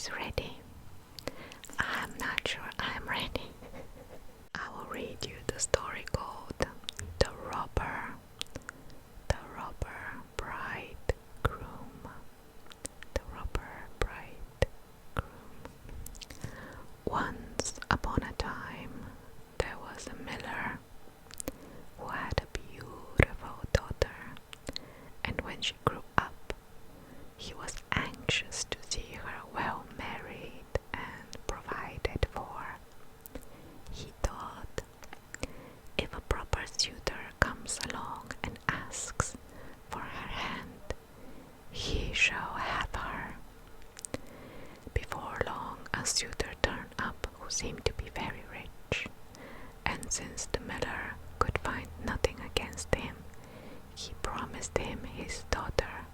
guys ready? I'm not sure I'm ready. I will read you the story called The Robber Bridegroom. The Robber Bridegroom. Once upon a time, there was a miller who had a beautiful daughter, and when she grew up, he was anxious to see her well married and provided for. He thought, if a proper suitor comes along and asks for her hand, he shall have her. Before long, a suitor turned up who seemed to be very rich, and since the miller could find nothing against him, he promised him his daughter.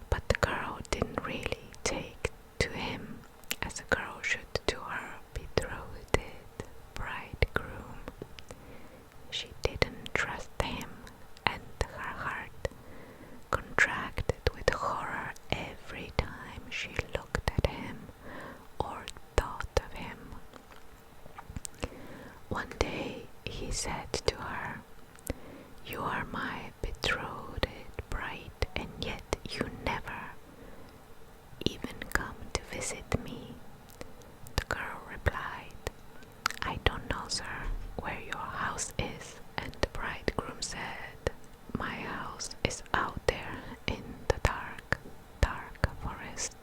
But the girl didn't really take to him as a girl should to her betrothed bridegroom. She didn't trust him, and her heart contracted with horror every time she looked at him or thought of him. One day he said to her, "You are my betrothed bride, and yet you never even come to visit me." The girl replied, "I don't know, sir, where your house is." And the bridegroom said, "My house is out there in the dark forest."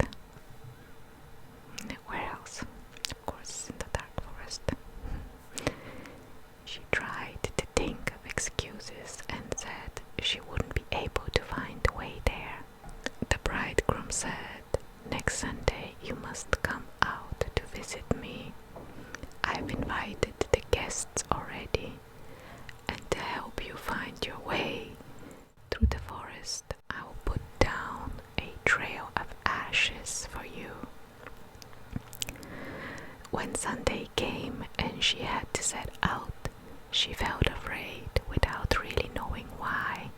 Where else? Of course, in the dark forest. She tried to think of excuses and said she wouldn't be able to find the way there. The bridegroom said, "Next Sunday you must come out to visit me. I've invited the guests already, and to help you find your way through the forest, I will put down a trail of ashes for you." When Sunday came and she had to set out, she felt afraid without really knowing why,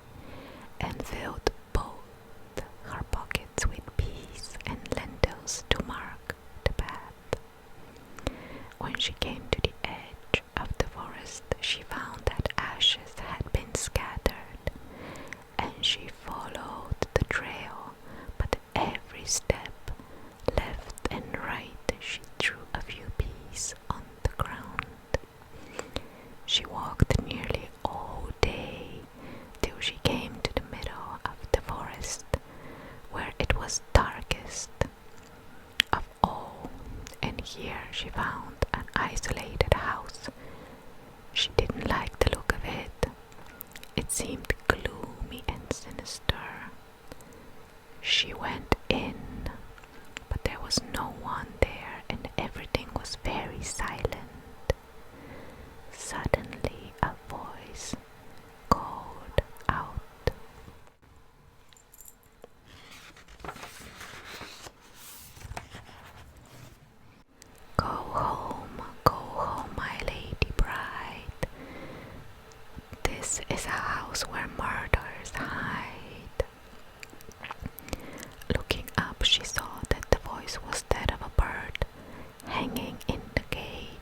and filled both her pockets with peas and lentils to mark the path. When she came to the edge of the forest, she found that ashes had been scattered, and she followed the trail, but at every step, left and right, she threw a few peas on the ground. She walked nearly all day till she came to the middle of the forest, where it was darkest of all, and here she found an isolated house. She didn't like the look of it. It seemed gloomy and sinister. She went in, but there was no one there, and everything was very silent. Suddenly a voice called out, go home, my lady bride. This is a house where murderers hide." Looking up, she saw that the voice was that of a bird hanging in the gate.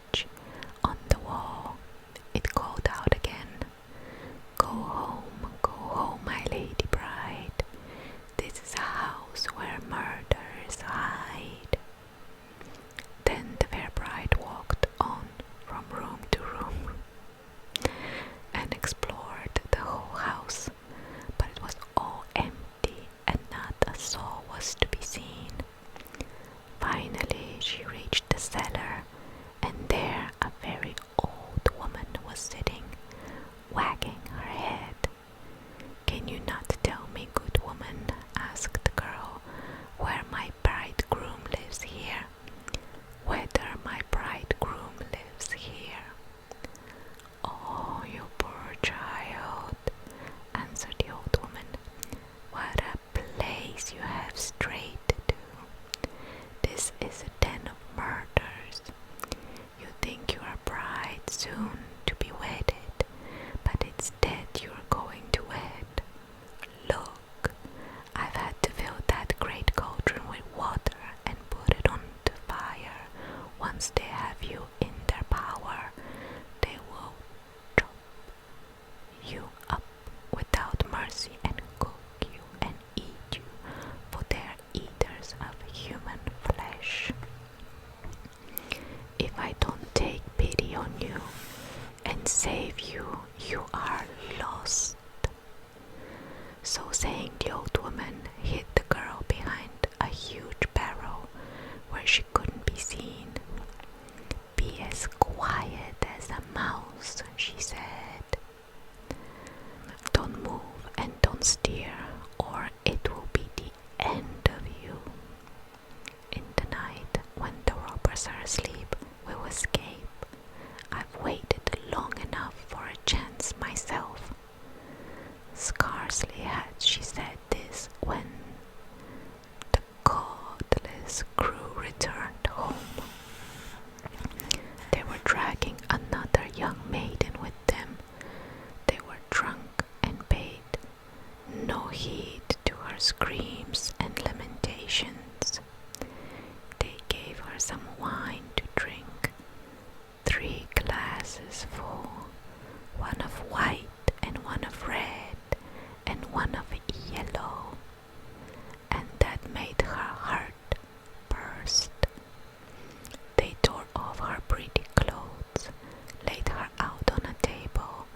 force her asleep will escape. I've waited long enough for a chance myself." Scarcely had she said this when the godless crew returned home. They were dragging another young maiden with them. They were drunk and paid no heed to her screams and lamentations. They gave her some wine to drink, 3 glasses full, one of white and one of red and one of yellow, and that made her heart burst. They tore off her pretty clothes, laid her out on a table,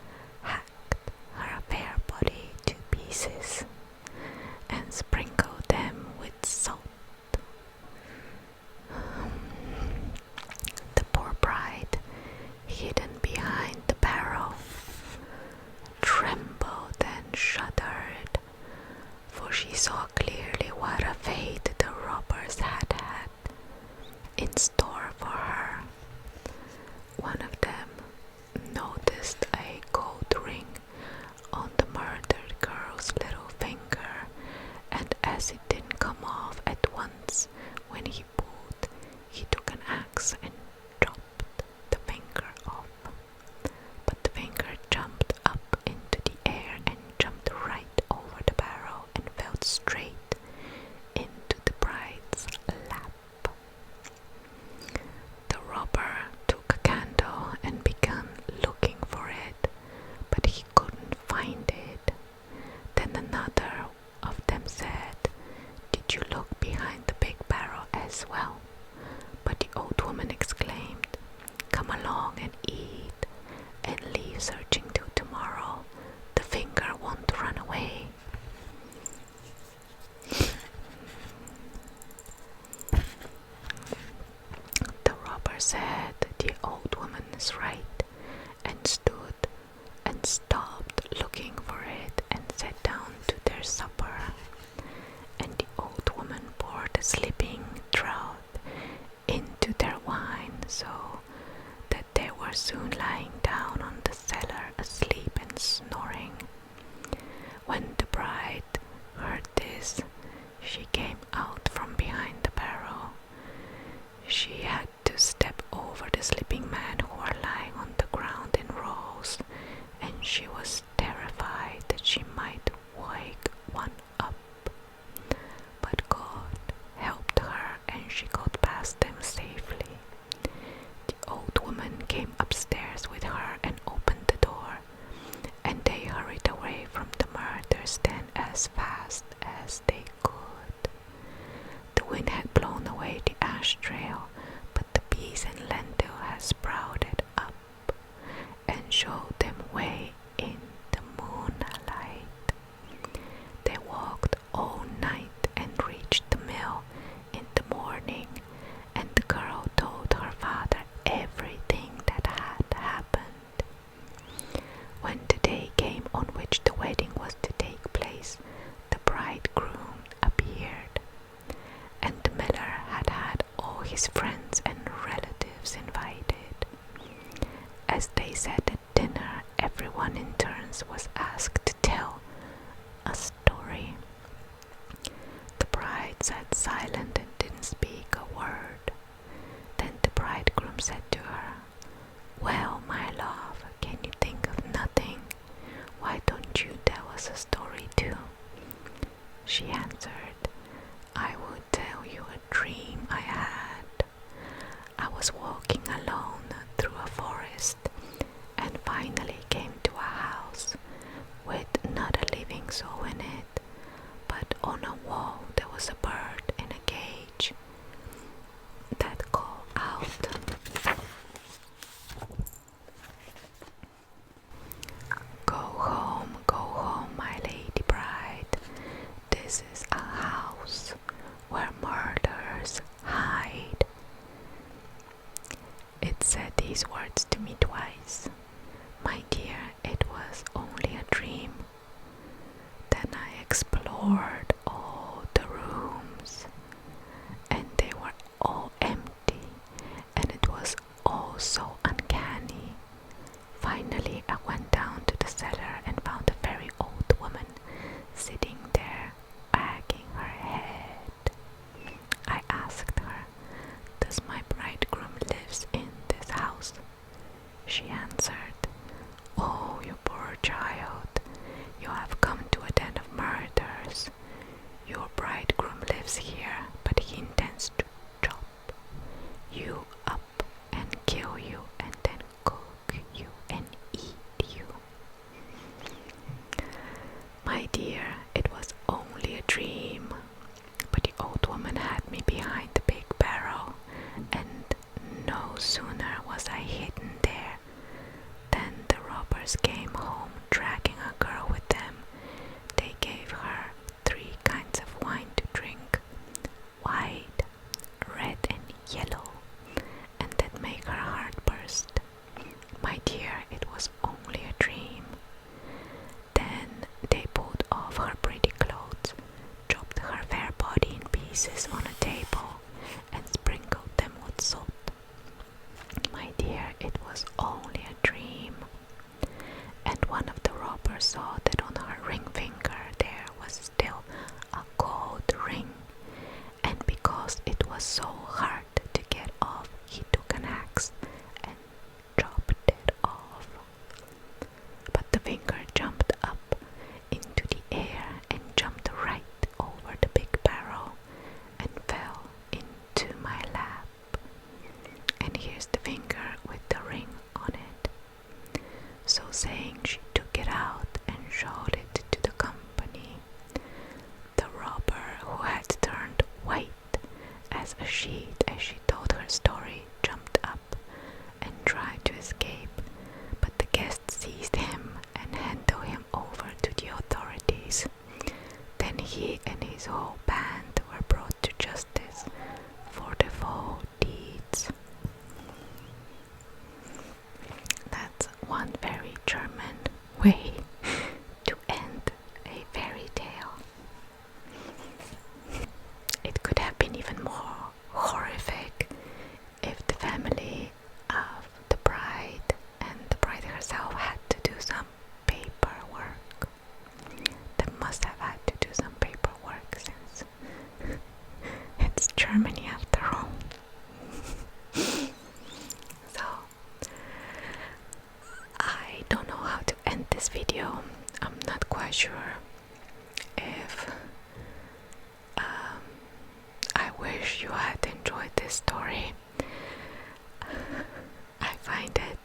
hacked her fair body to pieces, and sprinkled them with salt. The poor bride, hidden behind the barrel, trembled and shuddered, for she saw clearly what a fate the robbers had had in store for her. One of them noticed a gold ring on the murdered girl's little finger, and as it didn't come off at once when he pulled, he took an axe and chopped the finger off. But the finger jumped up into the air and jumped right over the barrel and fell straight into the bride's lap. The robber took a candle and began looking for it, but he couldn't find it. Then another of them said, "Did you look behind the big barrel as well?" But the old woman exclaimed, "Come along and eat, and leave searching till tomorrow. The finger won't run away." The robber said the old woman is right, and stood and stopped looking for it and sat down to their supper. And the old woman poured a sleeping draught into their wine, so that they were soon lying down on the cellar asleep and snoring. When the bride heard this, she came out from behind the barrel. She had to step over the sleeping men who were lying on the ground in rows, and she was terrified that she might wake one up. But God helped her, and she got past them safely. The old woman came upstairs with her and opened the door, and they hurried away from the murder's den as fast as they could. The wind had blown away the ash trail, but the peas and lentil had sprouted up and showed them way in the moonlight. They walked all night and reached the mill in the morning, and the girl told her father everything that had happened. When the day came on which the wedding was to take place, the bridegroom appeared, and the miller had had all his friends and relatives invited. As they sat at dinner, everyone in turns was asked to tell a story. The bride sat silent and didn't speak a word. Then the bridegroom said to her, "Well, my love, can you think of nothing? Why don't you tell us a story too?" She answered, "I will tell you a dream I had. I was walking alone through a forest and finally came to a house with not a living soul in it, but on a wall there was a bird in a cage that called out, 'Go home, my lady bride. This is was so hard to get off, he took an axe and chopped it off. But the finger jumped up into the air and jumped right over the big barrel and fell into my lap. And here's the finger with the ring on it. So saying, she took it out and showed it to the company. The robber, who had turned white as a sheet as she told her story, jumped up and tried to escape, but the guests seized him and handed him over to the authorities. Then he and his whole band were brought to justice for their foul deeds. That's one very German way to end a fairy tale. It could have been even more horrific if the family of the bride and the bride herself had to do some paperwork. They must have had to do some paperwork since it's Germany after all. So I don't know how to end this video. I'm not quite sure if I wish you had enjoyed this story. I find it